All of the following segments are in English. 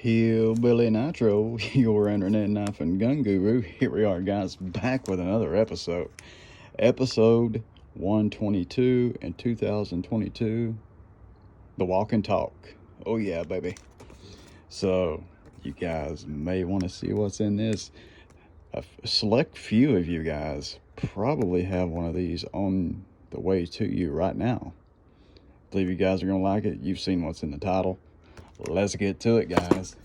Hillbilly Nitro, your internet knife and gun guru. Here we are, guys, back with another episode. Episode 122 in 2022. The Walk and Talk. Oh yeah, baby. So, you guys may want to see what's in this. A select few of you guys probably have one of these on the way to you right now. Believe you guys are going to like it. You've seen what's in the title. Let's get to it, guys.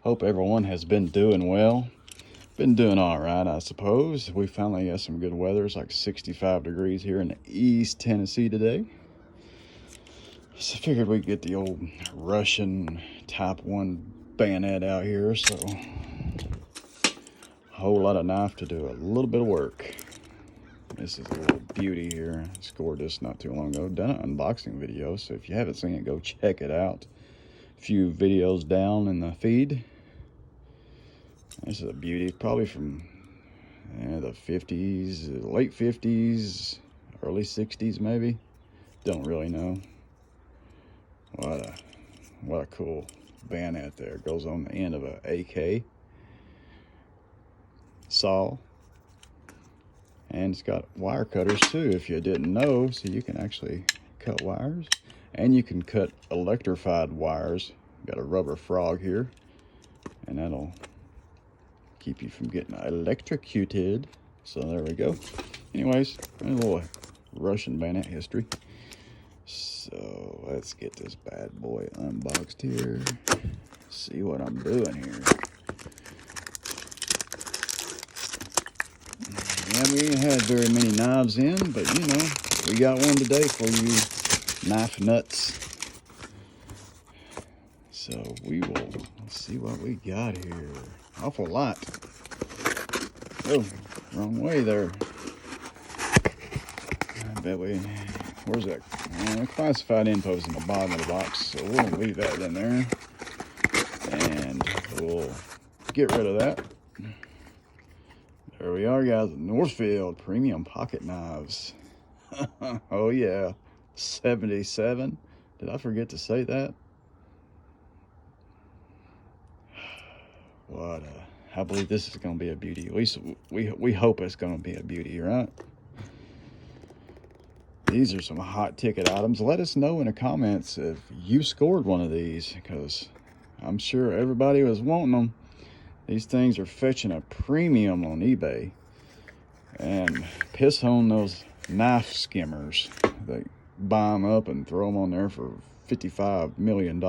Hope everyone has been doing well. Been doing all right, I suppose. We finally got some good weather. It's like 65 degrees here in East Tennessee today. So I figured we'd get the old Russian Type 1 bayonet out here. So a whole lot of knife to do a little bit of work. This is a little beauty here. I scored this not too long ago. Done an unboxing video, so if you haven't seen it, go check it out. A few videos down in the feed. This is a beauty, probably from the 50s, late 50s, early 60s maybe. Don't really know. What a cool bayonet there. Goes on the end of a AK saw. And it's got wire cutters too, if you didn't know. So you can actually cut wires. And you can cut electrified wires. Got a rubber frog here. And that'll keep you from getting electrocuted. So there we go. Anyways, a little Russian bayonet history. So let's get this bad boy unboxed here. See what I'm doing here. Yeah, we ain't had very many knives in, but you know, we got one today for you knife nuts. So we will see what we got here. Awful lot. Oh, wrong way there. I bet where's that? Classified info's in the bottom of the box, so we'll leave that in there. And we'll get rid of that. There we are, guys. Northfield Premium Pocket Knives. Oh yeah, 77. Did I forget to say that? I believe this is going to be a beauty. At least we hope it's going to be a beauty, right? These are some hot ticket items. Let us know in the comments if you scored one of these, because I'm sure everybody was wanting them. These things are fetching a premium on eBay. And piss on those knife skimmers. They buy them up and throw them on there for $55 million.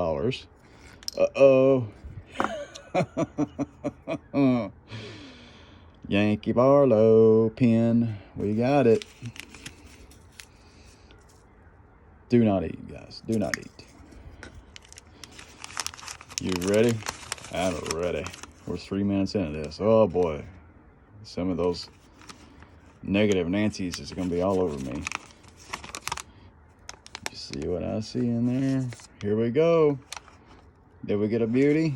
Uh-oh. Yankee Barlow pin. We got it. Do not eat, guys. Do not eat. You ready? I'm ready. We're 3 minutes into this. Oh boy. Some of those negative Nancy's is going to be all over me. You see what I see in there? Here we go. Did we get a beauty?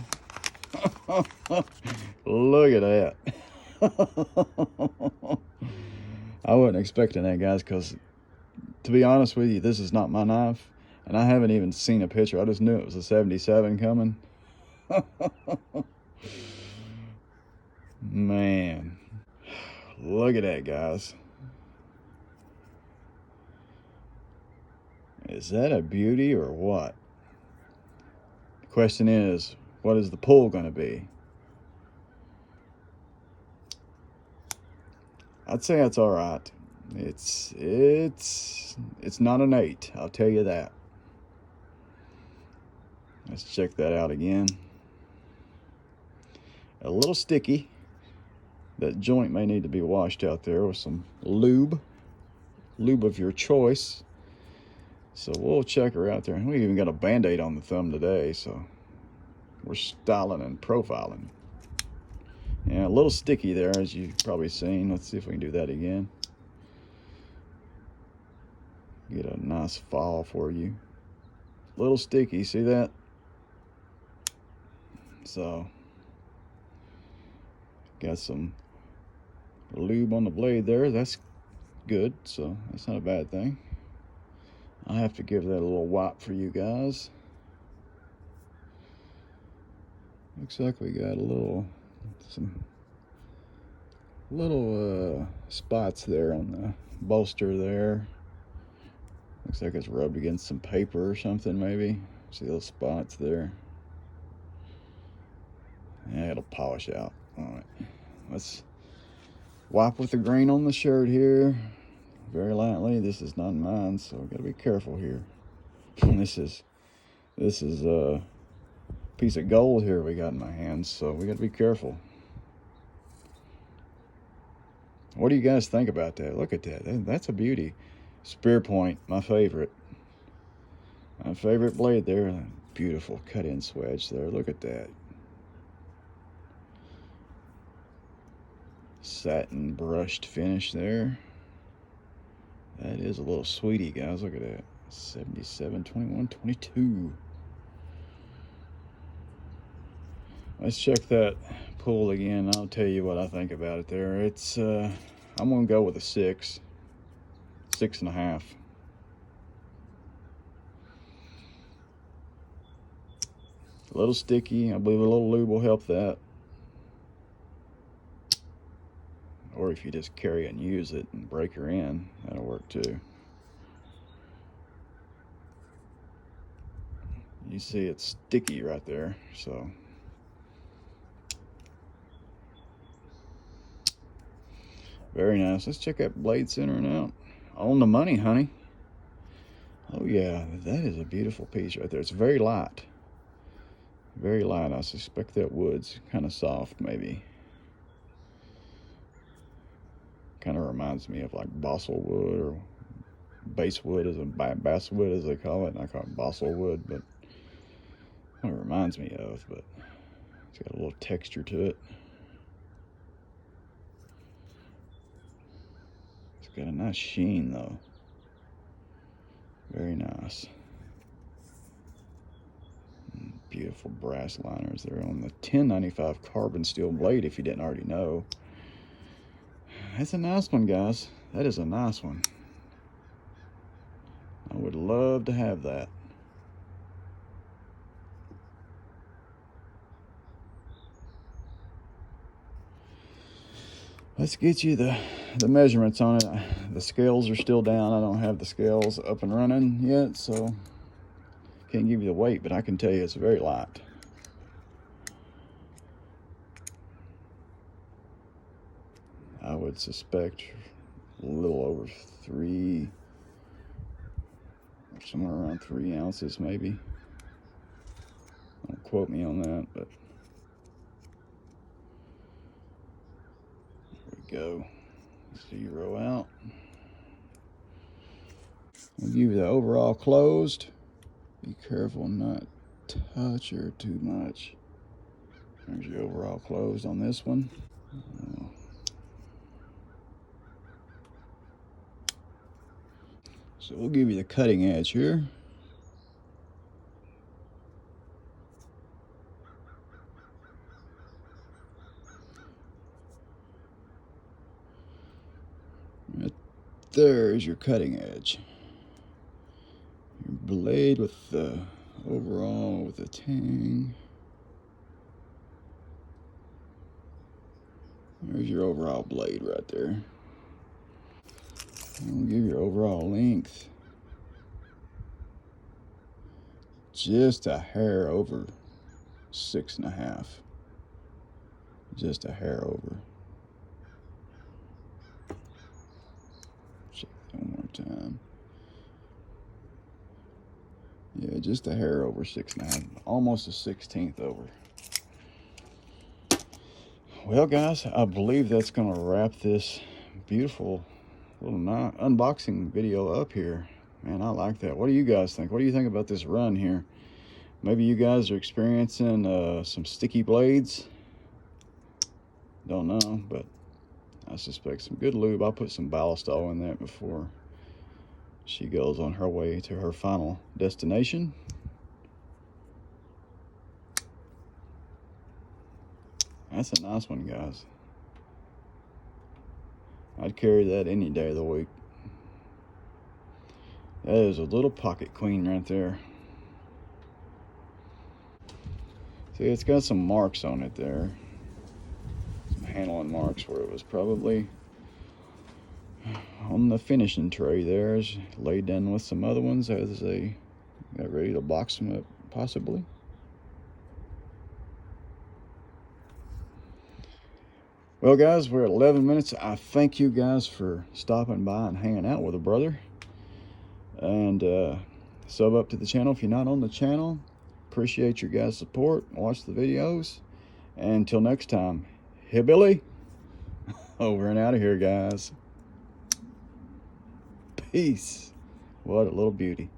Look at that. I wasn't expecting that, guys, because to be honest with you, this is not my knife, and I haven't even seen a picture. I just knew it was a 77 coming. Man, look at that, guys. Is that a beauty or what? The question is, what is the pull going to be? I'd say it's all right. It's not an 8, I'll tell you that. Let's check that out again. A little sticky. That joint may need to be washed out there with some lube of your choice. So we'll check her out there. We even got a band-aid on the thumb today, so we're styling and profiling. Yeah, a little sticky there, as you've probably seen. Let's see if we can do that again. Get a nice fall for you. A little sticky, see that? So, got some lube on the blade there. That's good, so that's not a bad thing. I have to give that a little wipe for you guys. Looks like we got some little spots there on the bolster there. Looks like it's rubbed against some paper or something, maybe. See those spots there? Yeah, it'll polish out. All right, let's wipe with the grain on the shirt here very lightly. This is not mine, so we gotta be careful here. This is a piece of gold here we got in my hands, so we gotta be careful. What do you guys think about that? Look at that. That's a beauty. Spear point, my favorite. My favorite blade there. Beautiful cut-in swedge there. Look at that. Satin brushed finish there. That is a little sweetie, guys. Look at that. 77, 21, 22. Let's check that pull again. I'll tell you what I think about it there. It's I'm gonna go with a 6.5. A little sticky. I believe a little lube will help that. Or if you just carry it and use it and break her in, that'll work too. You see it's sticky right there, so. Very nice. Let's check that blade centering out. On the money, honey. Oh yeah, that is a beautiful piece right there. It's very light. Very light. I suspect that wood's kind of soft, maybe. Kind of reminds me of like balsal wood or basswood, basswood as they call it. And I call it balsal wood, but what it reminds me of. But it's got a little texture to it. It's got a nice sheen though. Very nice. Beautiful brass liners there on the 1095 carbon steel blade, if you didn't already know. That's a nice one, guys. That is a nice one. I would love to have that. Let's get you the measurements on it. The scales are still down. I don't have the scales up and running yet, so can't give you the weight, but I can tell you it's very light. I would suspect a little over 3, or somewhere around 3 ounces maybe. Don't quote me on that, but there we go. 0 out. We'll give you the overall closed. Be careful not touch her too much. There's your overall closed on this one. So we'll give you the cutting edge here. Right there's your cutting edge. Your blade with the overall with the tang. There's your overall blade right there. And we'll give your overall length just a hair over 6.5. Just a hair over. Check that one more time. Yeah, just a hair over 6.5. Almost a 16th over. Well, guys, I believe that's going to wrap this beautiful little unboxing video up here. Man, I like that. What do you guys think? What do you think about this run here? Maybe you guys are experiencing some sticky blades. Don't know, but I suspect some good lube. I'll put some ballast oil in that before she goes on her way to her final destination. That's a nice one, guys. I'd carry that any day of the week. That is a little pocket queen right there. See, it's got some marks on it there. Some handling marks where it was probably on the finishing tray there. It's laid down with some other ones as they got ready to box them up, possibly. Well, guys, we're at 11 minutes. I thank you guys for stopping by and hanging out with a brother. And sub up to the channel if you're not on the channel. Appreciate your guys' support. Watch the videos. And until next time, Hillbilly, over and out of here, guys. Peace. What a little beauty.